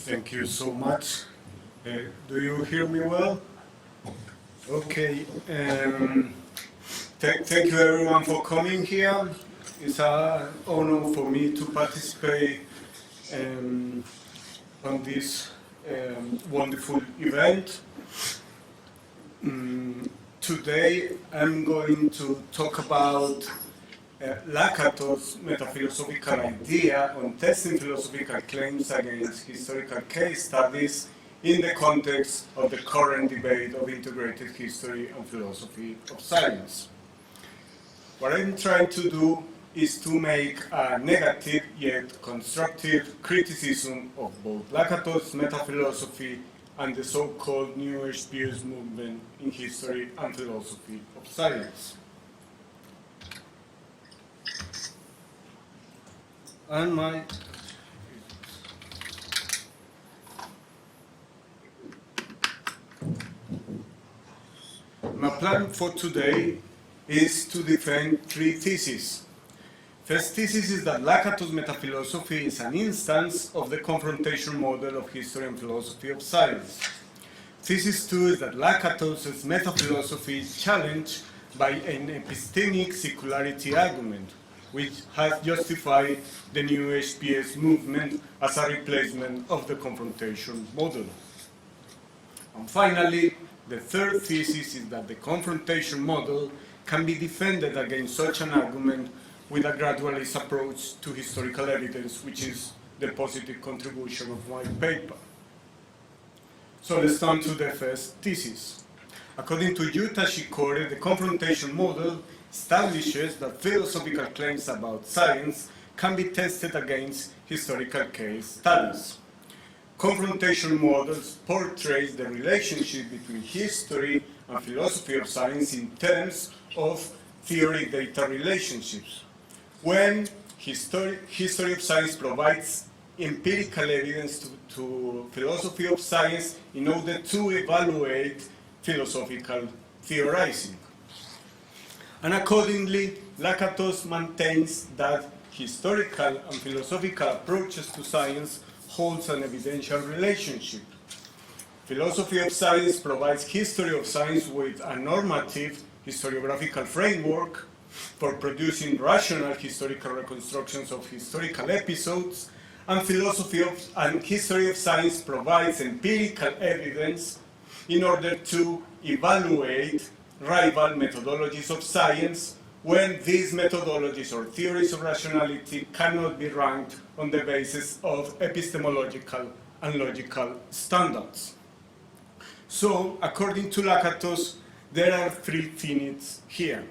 Thank you so much. Do you hear me well? Okay. Thank you everyone for coming here. It's an honor for me to participate on this wonderful event. Today I'm going to talk about Lakatos' metaphilosophical idea on testing philosophical claims against historical case studies in the context of the current debate of integrated history and philosophy of science. What I'm trying to do is to make a negative yet constructive criticism of both Lakatos' metaphilosophy and the so-called New HPS movement in history and philosophy of science. And my plan for today is to defend three theses. First thesis is that Lakatos' metaphilosophy is an instance of the confrontation model of history and philosophy of science. Thesis two is that Lakatos' metaphilosophy is challenged by an epistemic circularity argument, which has justified the New HPS movement as a replacement of the confrontation model. And finally, the third thesis is that the confrontation model can be defended against such an argument with a gradualist approach to historical evidence, which is the positive contribution of my paper. So let's turn to the first thesis. According to Yuta Shikore, the confrontation model establishes that philosophical claims about science can be tested against historical case studies. Confrontation models portray the relationship between history and philosophy of science in terms of theory-data relationships. When history of science provides empirical evidence to philosophy of science in order to evaluate philosophical theorizing. And accordingly, Lakatos maintains that historical and philosophical approaches to science holds an evidential relationship. Philosophy of science provides history of science with a normative historiographical framework for producing rational historical reconstructions of historical episodes, and history of science provides empirical evidence in order to evaluate rival methodologies of science when these methodologies or theories of rationality cannot be ranked on the basis of epistemological and logical standards. So, according to Lakatos, there are three tenets here.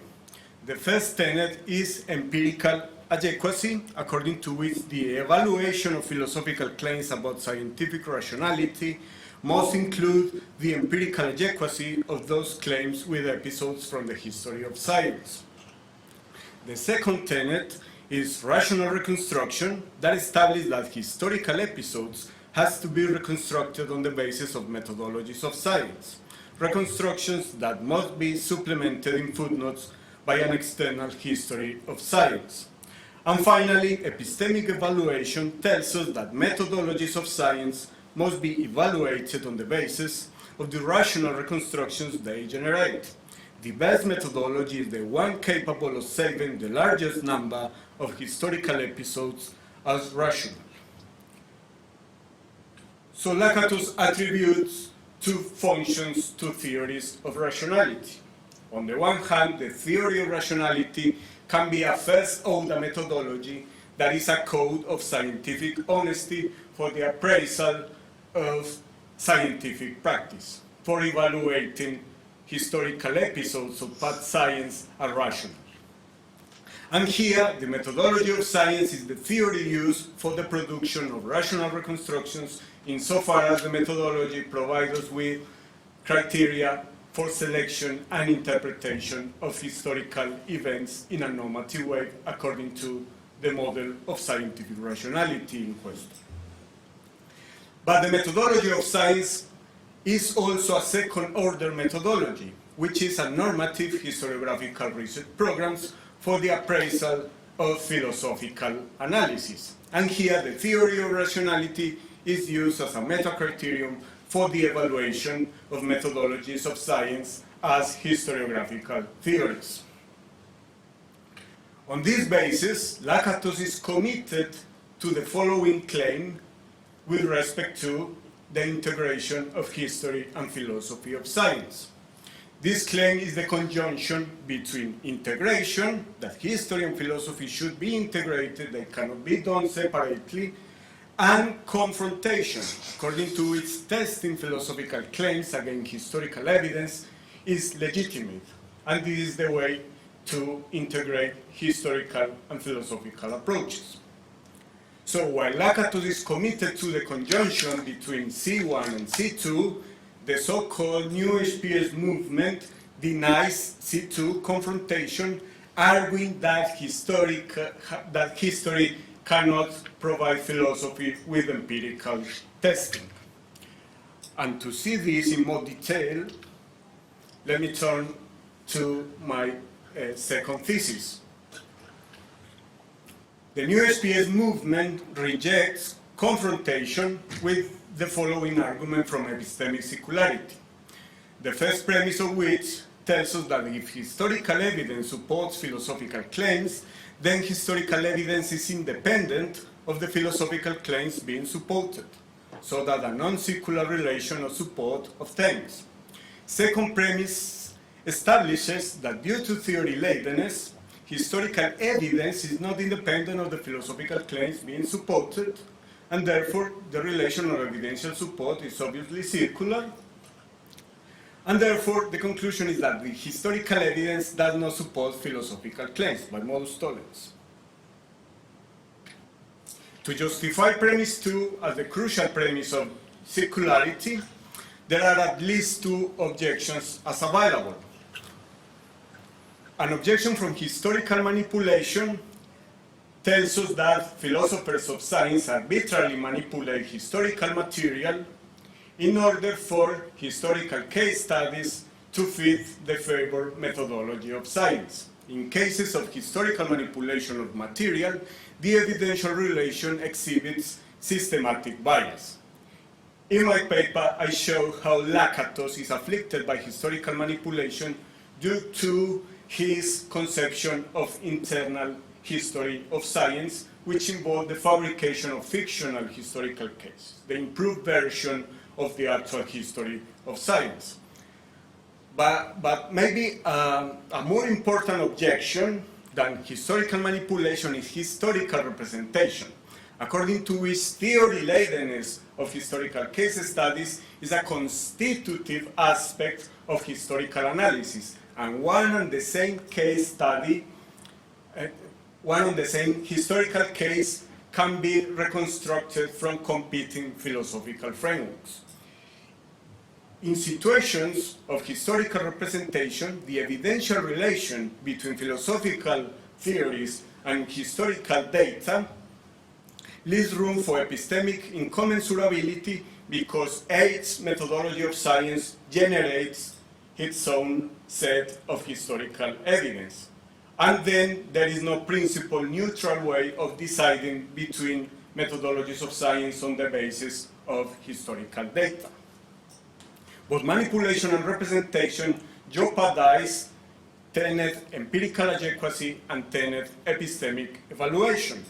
The first tenet is empirical adequacy, according to which the evaluation of philosophical claims about scientific rationality must include the empirical adequacy of those claims with episodes from the history of science. The second tenet is rational reconstruction, that establishes that historical episodes has to be reconstructed on the basis of methodologies of science, reconstructions that must be supplemented in footnotes by an external history of science. And finally, epistemic evaluation tells us that methodologies of science must be evaluated on the basis of the rational reconstructions they generate. The best methodology is the one capable of saving the largest number of historical episodes as rational. So Lakatos attributes two functions to theories of rationality. On the one hand, the theory of rationality can be a first-order methodology that is a code of scientific honesty for the appraisal of scientific practice, for evaluating historical episodes of past science are rational. And here, the methodology of science is the theory used for the production of rational reconstructions insofar as the methodology provides us with criteria for selection and interpretation of historical events in a normative way according to the model of scientific rationality in question. But the methodology of science is also a second-order methodology, which is a normative historiographical research programs for the appraisal of philosophical analysis. And here the theory of rationality is used as a meta-criterion for the evaluation of methodologies of science as historiographical theories. On this basis, Lakatos is committed to the following claim with respect to the integration of history and philosophy of science. This claim is the conjunction between integration, that history and philosophy should be integrated, they cannot be done separately, and confrontation, according to its testing philosophical claims against historical evidence, is legitimate. And this is the way to integrate historical and philosophical approaches. So while Lakatos is committed to the conjunction between C1 and C2, the so-called New HPS movement denies C2 confrontation, arguing that history cannot provide philosophy with empirical testing. And to see this in more detail, let me turn to my second thesis. The New HPS movement rejects confrontation with the following argument from epistemic circularity. The first premise of which tells us that if historical evidence supports philosophical claims, then historical evidence is independent of the philosophical claims being supported, so that a non-circular relation of support obtains. Second premise establishes that due to theory latedness, historical evidence is not independent of the philosophical claims being supported, and therefore the relation of evidential support is obviously circular, and therefore the conclusion is that the historical evidence does not support philosophical claims by modus tollens. To justify premise 2 as the crucial premise of circularity, there are at least two objections as available. An objection from historical manipulation tells us that philosophers of science arbitrarily manipulate historical material in order for historical case studies to fit the favored methodology of science. In cases of historical manipulation of material, the evidential relation exhibits systematic bias. In my paper, I show how Lakatos is afflicted by historical manipulation due to his conception of internal history of science, which involved the fabrication of fictional historical cases, the improved version of the actual history of science. But maybe a more important objection than historical manipulation is historical representation, according to which theory latedness of historical case studies is a constitutive aspect of historical analysis, and one and the same case study, one and the same historical case can be reconstructed from competing philosophical frameworks. In situations of historical representation, the evidential relation between philosophical theories and historical data leaves room for epistemic incommensurability because each methodology of science generates its own set of historical evidence. And then there is no principle neutral way of deciding between methodologies of science on the basis of historical data. Both manipulation and representation jeopardize tenet empirical adequacy and tenet epistemic evaluation.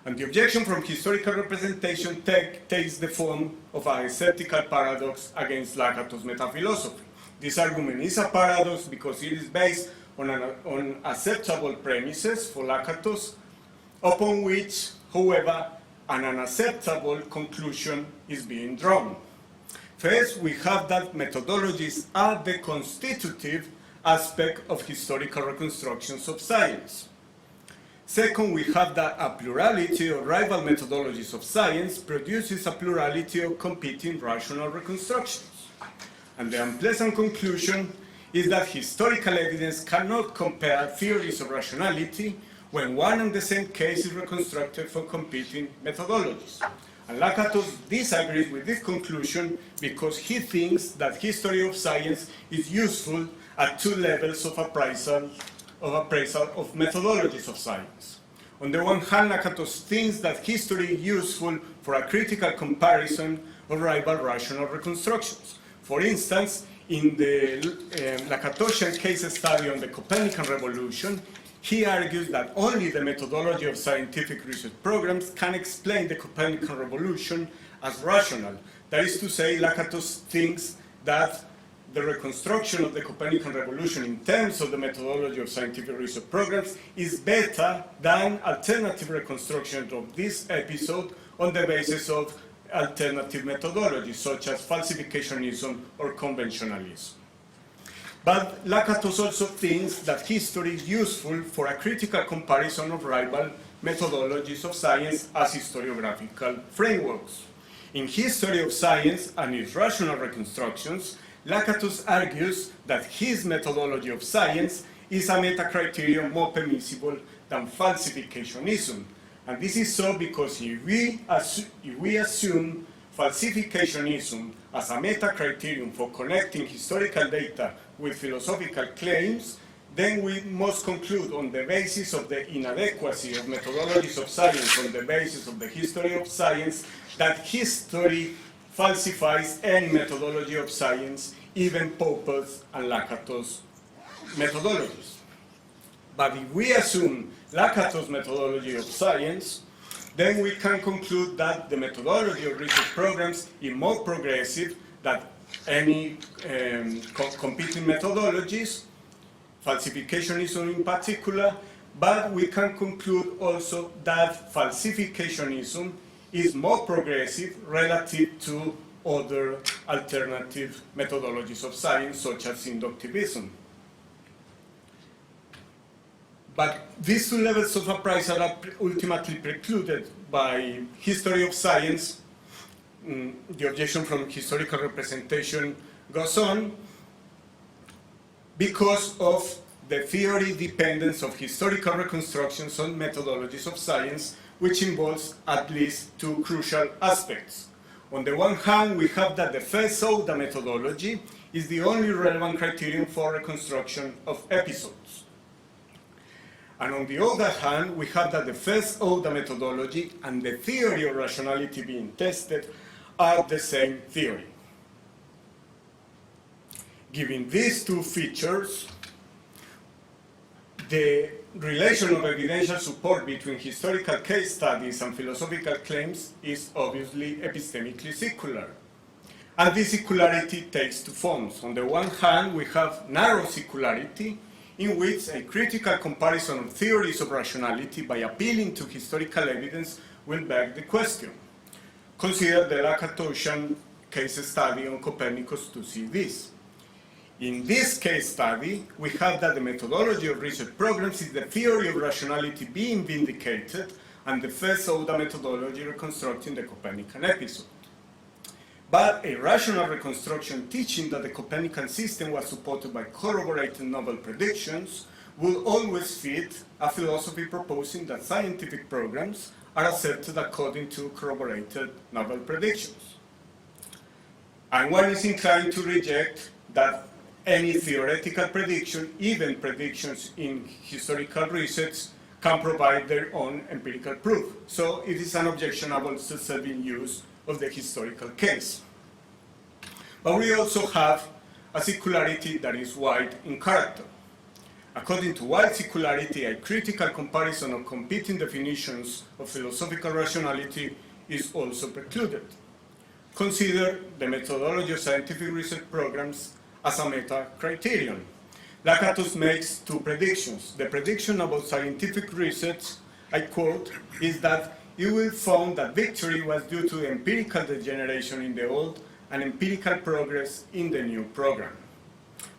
And the objection from historical representation takes the form of a sceptical paradox against Lakatos' metaphilosophy. This argument is a paradox because it is based on acceptable premises for Lakatos, upon which, however, an unacceptable conclusion is being drawn. First, we have that methodologies are the constitutive aspect of historical reconstructions of science. Second, we have that a plurality of rival methodologies of science produces a plurality of competing rational reconstructions. And the unpleasant conclusion is that historical evidence cannot compare theories of rationality when one and the same case is reconstructed from competing methodologies. And Lakatos disagrees with this conclusion because he thinks that history of science is useful at two levels of appraisal of methodologies of science. On the one hand, Lakatos thinks that history is useful for a critical comparison of rival rational reconstructions. For instance, in the Lakatosian case study on the Copernican revolution, he argues that only the methodology of scientific research programs can explain the Copernican revolution as rational. That is to say, Lakatos thinks that the reconstruction of the Copernican revolution in terms of the methodology of scientific research programs is better than alternative reconstruction of this episode on the basis of alternative methodologies such as falsificationism or conventionalism. But Lakatos also thinks that history is useful for a critical comparison of rival methodologies of science as historiographical frameworks. In History of Science and its rational reconstructions, Lakatos argues that his methodology of science is a meta-criterion more permissible than falsificationism. And this is so because if we assume falsificationism as a meta-criterion for connecting historical data with philosophical claims, then we must conclude on the basis of the inadequacy of methodologies of science, on the basis of the history of science, that history falsifies any methodology of science, even Popper's and Lakatos' methodologies. But if we assume Lakatos' methodology of science, then we can conclude that the methodology of research programs is more progressive than any competing methodologies, falsificationism in particular, but we can conclude also that falsificationism is more progressive relative to other alternative methodologies of science, such as inductivism. But these two levels of appraisal are ultimately precluded by history of science. The objection from historical representation goes on because of the theory dependence of historical reconstructions on methodologies of science, which involves at least two crucial aspects. On the one hand, we have that the first order methodology is the only relevant criterion for reconstruction of episodes. And on the other hand, we have that the first order methodology and the theory of rationality being tested are the same theory. Given these two features, the relation of evidential support between historical case studies and philosophical claims is obviously epistemically secular. And this secularity takes two forms. On the one hand, we have narrow secularity, in which a critical comparison of theories of rationality by appealing to historical evidence will beg the question. Consider the Lakatosian case study on Copernicus to see this. In this case study, we have that the methodology of research programs is the theory of rationality being vindicated and the first order methodology reconstructing the Copernican episode. But a rational reconstruction teaching that the Copernican system was supported by corroborated novel predictions will always fit a philosophy proposing that scientific programs are accepted according to corroborated novel predictions. And one is inclined to reject that any theoretical prediction, even predictions in historical research, can provide their own empirical proof. So it is an objectionable self-serving use of the historical case. But we also have a secularity that is wide in character. According to wide secularity, a critical comparison of competing definitions of philosophical rationality is also precluded. Consider the methodology of scientific research programs as a meta-criterion. Lakatos makes two predictions. The prediction about scientific research, I quote, is that you will find that victory was due to empirical degeneration in the old and empirical progress in the new program.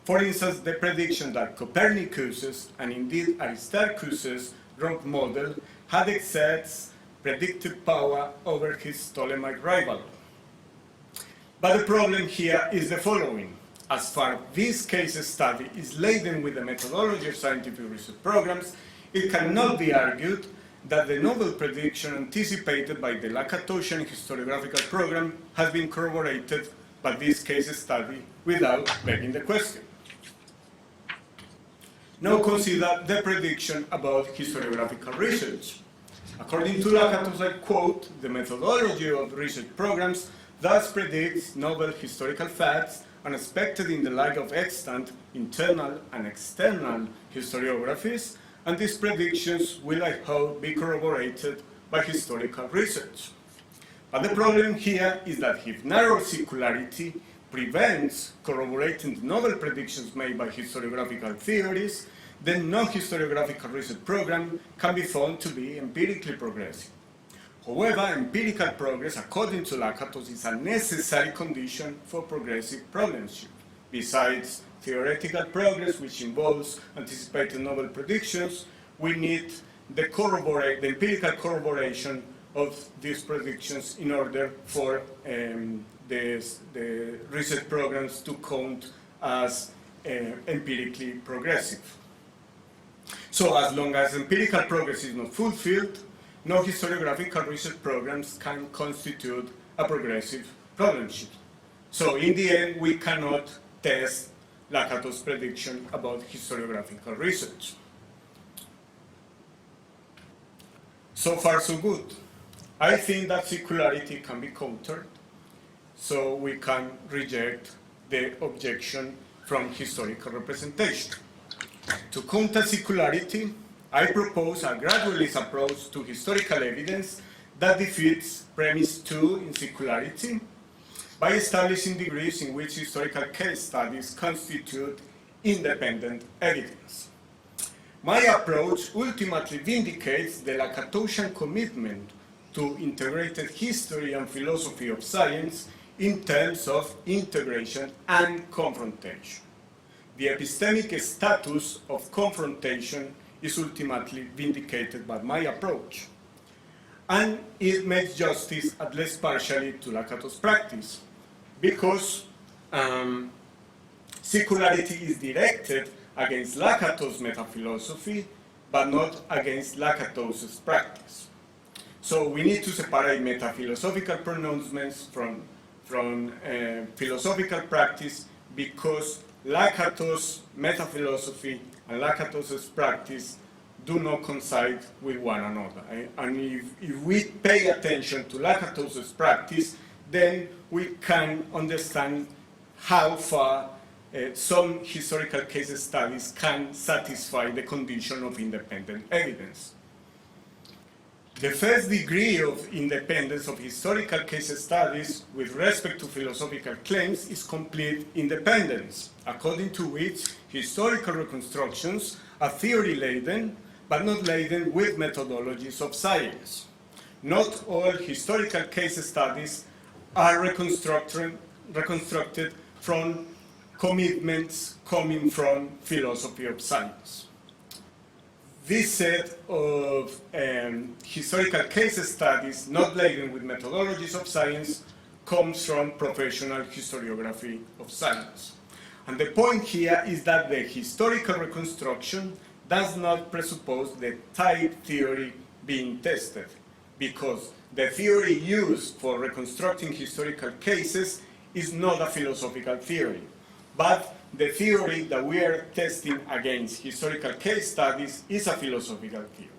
For instance, the prediction that Copernicus's and indeed Aristarchus's rock model had excess predictive power over his Ptolemaic rival. But the problem here is the following. As far as this case study is laden with the methodology of scientific research programs, it cannot be argued that the novel prediction anticipated by the Lakatosian historiographical program has been corroborated by this case study without begging the question. Now consider the prediction about historiographical research. According to Lakatos, I quote, "The methodology of research programs thus predicts novel historical facts unexpected in the light of extant internal and external historiographies, and these predictions will, I hope, be corroborated by historical research." But the problem here is that if narrow circularity prevents corroborating the novel predictions made by historiographical theories, then no historiographical research program can be found to be empirically progressive. However, empirical progress, according to Lakatos, is a necessary condition for progressive problemship. Besides theoretical progress, which involves anticipating novel predictions, we need the empirical corroboration of these predictions in order for the research programs to count as empirically progressive. So as long as empirical progress is not fulfilled, no historiographical research programs can constitute a progressive problemship. So in the end, we cannot test Lakatos' prediction about historiographical research. So far, so good. I think that circularity can be countered, so we can reject the objection from historical representation. To counter circularity, I propose a gradualist approach to historical evidence that defeats premise 2 in circularity by establishing degrees in which historical case studies constitute independent evidence. My approach ultimately vindicates the Lakatosian commitment to integrated history and philosophy of science in terms of integration and confrontation. The epistemic status of confrontation is ultimately vindicated by my approach. And it makes justice, at least partially, to Lakatos' practice, because circularity is directed against Lakatos' metaphilosophy, but not against Lakatos' practice. So we need to separate metaphilosophical pronouncements from philosophical practice, because Lakatos' metaphilosophy and Lakatos' practice do not coincide with one another. And if we pay attention to Lakatos' practice, then we can understand how far some historical case studies can satisfy the condition of independent evidence. The first degree of independence of historical case studies with respect to philosophical claims is complete independence, according to which historical reconstructions are theory-laden, but not laden with methodologies of science. Not all historical case studies are reconstructed from commitments coming from philosophy of science. This set of historical case studies, not laden with methodologies of science, comes from professional historiography of science. And the point here is that the historical reconstruction does not presuppose the type theory being tested, because the theory used for reconstructing historical cases is not a philosophical theory, but the theory that we are testing against historical case studies is a philosophical theory.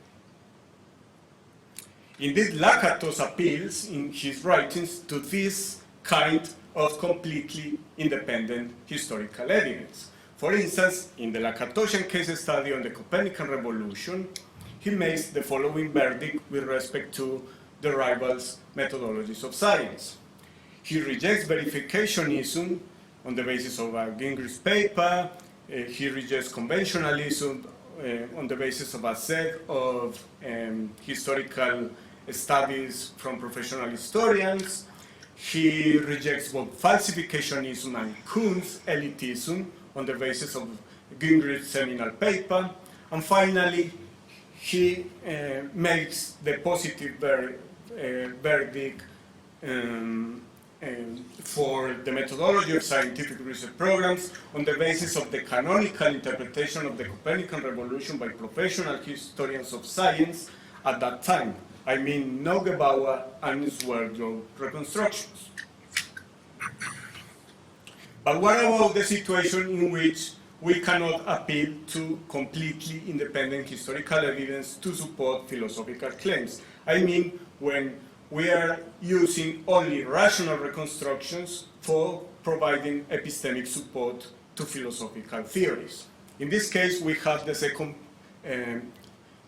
Indeed, Lakatos appeals in his writings to this kind of completely independent historical evidence. For instance, in the Lakatosian case study on the Copernican revolution, he makes the following verdict with respect to the rivals' methodologies of science. He rejects verificationism on the basis of a Gingrich's paper. He rejects conventionalism on the basis of a set of historical studies from professional historians. He rejects both falsificationism and Kuhn's elitism on the basis of Gingrich's seminal paper. And finally, he makes the positive verdict for the methodology of scientific research programs on the basis of the canonical interpretation of the Copernican revolution by professional historians of science at that time. I mean, Neugebauer and Swerdlow reconstructions. But what about the situation in which we cannot appeal to completely independent historical evidence to support philosophical claims. I mean, when we are using only rational reconstructions for providing epistemic support to philosophical theories. In this case, we have the second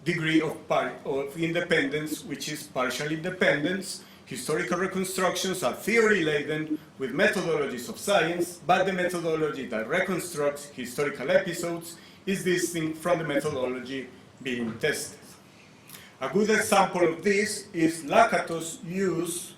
degree of independence, which is partial independence. Historical reconstructions are theory-laden with methodologies of science, but the methodology that reconstructs historical episodes is distinct from the methodology being tested. A good example of this is Lakatos' use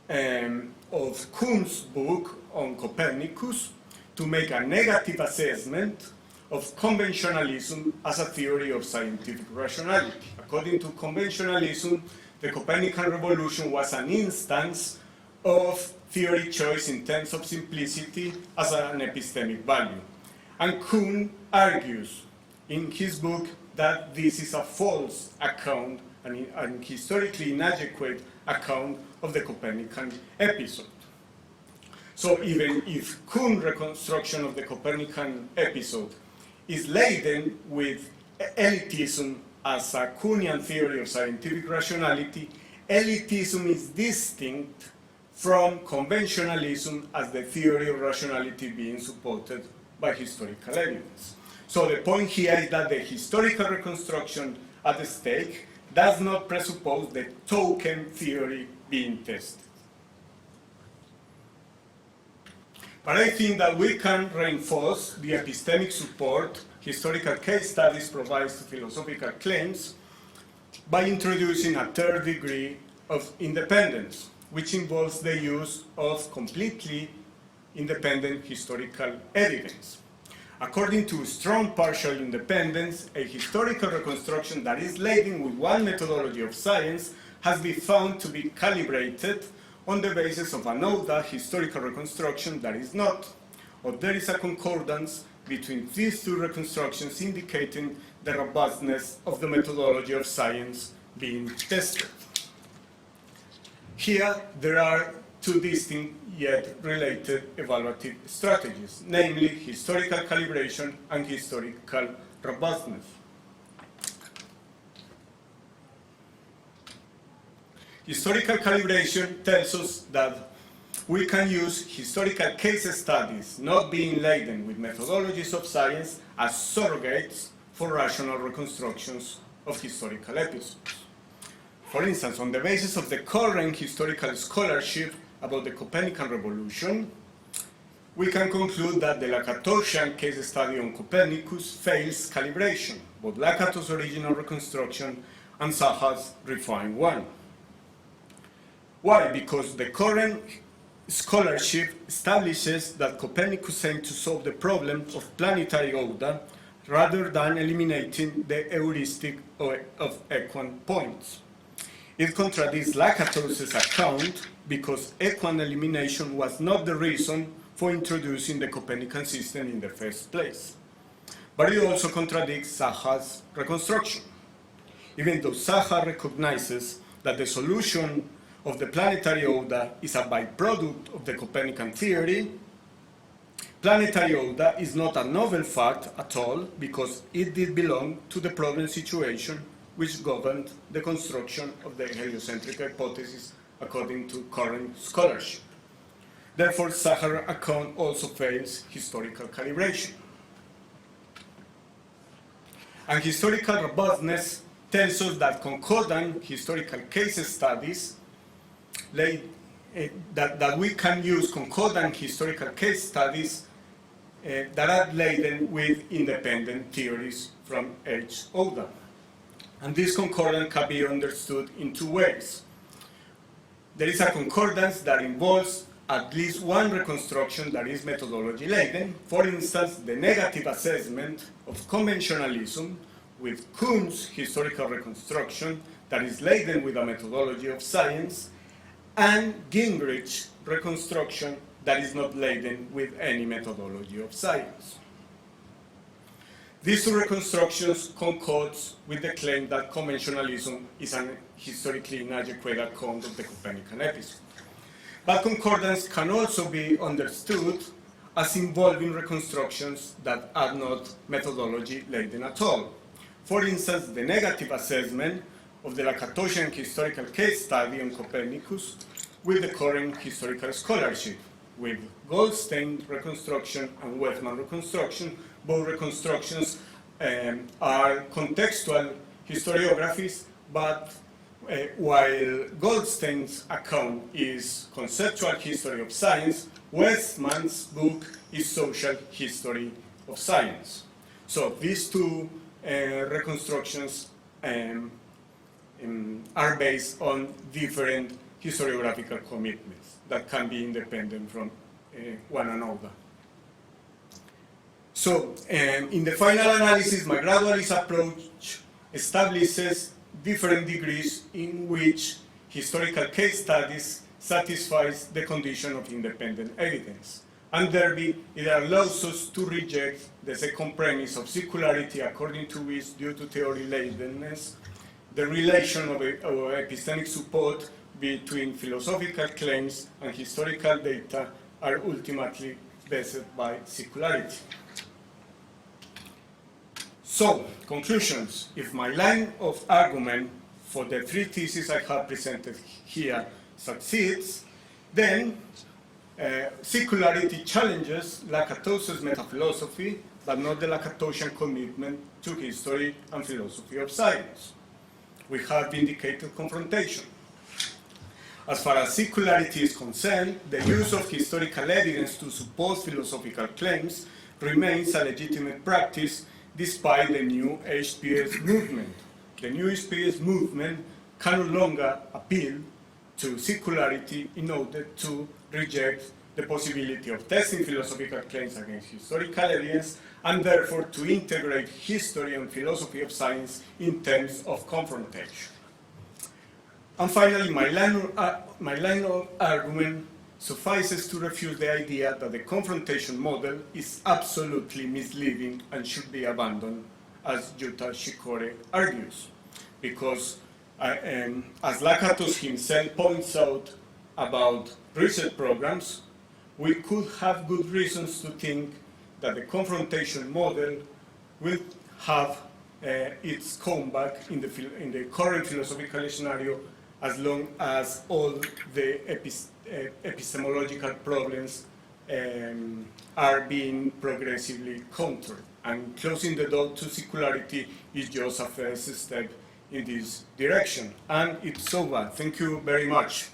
of Kuhn's book on Copernicus to make a negative assessment of conventionalism as a theory of scientific rationality. According to conventionalism, the Copernican revolution was an instance of theory choice in terms of simplicity as an epistemic value. And Kuhn argues in his book that this is a false account, an historically inadequate account of the Copernican episode. So even if Kuhn's reconstruction of the Copernican episode is laden with elitism as a Kuhnian theory of scientific rationality, elitism is distinct from conventionalism as the theory of rationality being supported by historical evidence. So the point here is that the historical reconstruction at stake does not presuppose the token theory being tested. But I think that we can reinforce the epistemic support historical case studies provides to philosophical claims by introducing a third degree of independence, which involves the use of completely independent historical evidence. According to strong partial independence, a historical reconstruction that is laden with one methodology of science has been found to be calibrated on the basis of another historical reconstruction that is not, or there is a concordance between these two reconstructions indicating the robustness of the methodology of science being tested. Here, there are two distinct yet related evaluative strategies, namely historical calibration and historical robustness. Historical calibration tells us that we can use historical case studies not being laden with methodologies of science as surrogates for rational reconstructions of historical episodes. For instance, on the basis of the current historical scholarship about the Copernican revolution, we can conclude that the Lakatosian case study on Copernicus fails calibration, both Lakatos' original reconstruction and Zaha's refined one. Why? Because the current scholarship establishes that Copernicus aimed to solve the problem of planetary order rather than eliminating the heuristic of equine points. It contradicts Lakatos' account because equine elimination was not the reason for introducing the Copernican system in the first place. But it also contradicts Zaha's reconstruction. Even though Zaha recognizes that the solution of the planetary order is a byproduct of the Copernican theory, planetary order is not a novel fact at all because it did belong to the problem situation which governed the construction of the heliocentric hypothesis according to current scholarship. Therefore, Zaha's account also fails historical calibration. And historical robustness tells us that concordant historical case studies that we can use concordant historical case studies that are laden with independent theories from each order. And this concordance can be understood in two ways. There is a concordance that involves at least one reconstruction that is methodology laden. For instance, the negative assessment of conventionalism with Kuhn's historical reconstruction that is laden with a methodology of science, and Gingrich's reconstruction that is not laden with any methodology of science. These two reconstructions concord with the claim that conventionalism is an historically inadequate account of the Copernican episode. But concordance can also be understood as involving reconstructions that are not methodology-laden at all. For instance, the negative assessment of the Lakatosian historical case study on Copernicus with the current historical scholarship, with Goldstein reconstruction and Wettman reconstruction. Both reconstructions are contextual historiographies, but while Goldstein's account is conceptual history of science, Wettman's book is social history of science. So these two reconstructions are based on different historiographical commitments that can be independent from one another. So in the final analysis, my gradualist approach establishes different degrees in which historical case studies satisfies the condition of independent evidence. And thereby, it allows us to reject the second premise of circularity, according to which, due to theory-ladenness, the relation of epistemic support between philosophical claims and historical data are ultimately based by circularity. So, conclusions. If my line of argument for the three theses I have presented here succeeds, then circularity challenges Lakatos's metaphilosophy, but not the Lakatosian commitment to history and philosophy of science. We have vindicated confrontation. As far as circularity is concerned, the use of historical evidence to support philosophical claims remains a legitimate practice despite the new HPS movement. The new HPS movement can no longer appeal to circularity in order to reject the possibility of testing philosophical claims against historical evidence, and therefore to integrate history and philosophy of science in terms of confrontation. And finally, my line of argument suffices to refute the idea that the confrontation model is absolutely misleading and should be abandoned, as Yuta Shikore argues. Because, as Lakatos himself points out about research programs, we could have good reasons to think that the confrontation model will have its comeback in the current philosophical scenario, as long as all the epistemological problems are being progressively countered. And closing the door to circularity is just a first step in this direction. And it's over. Thank you very much.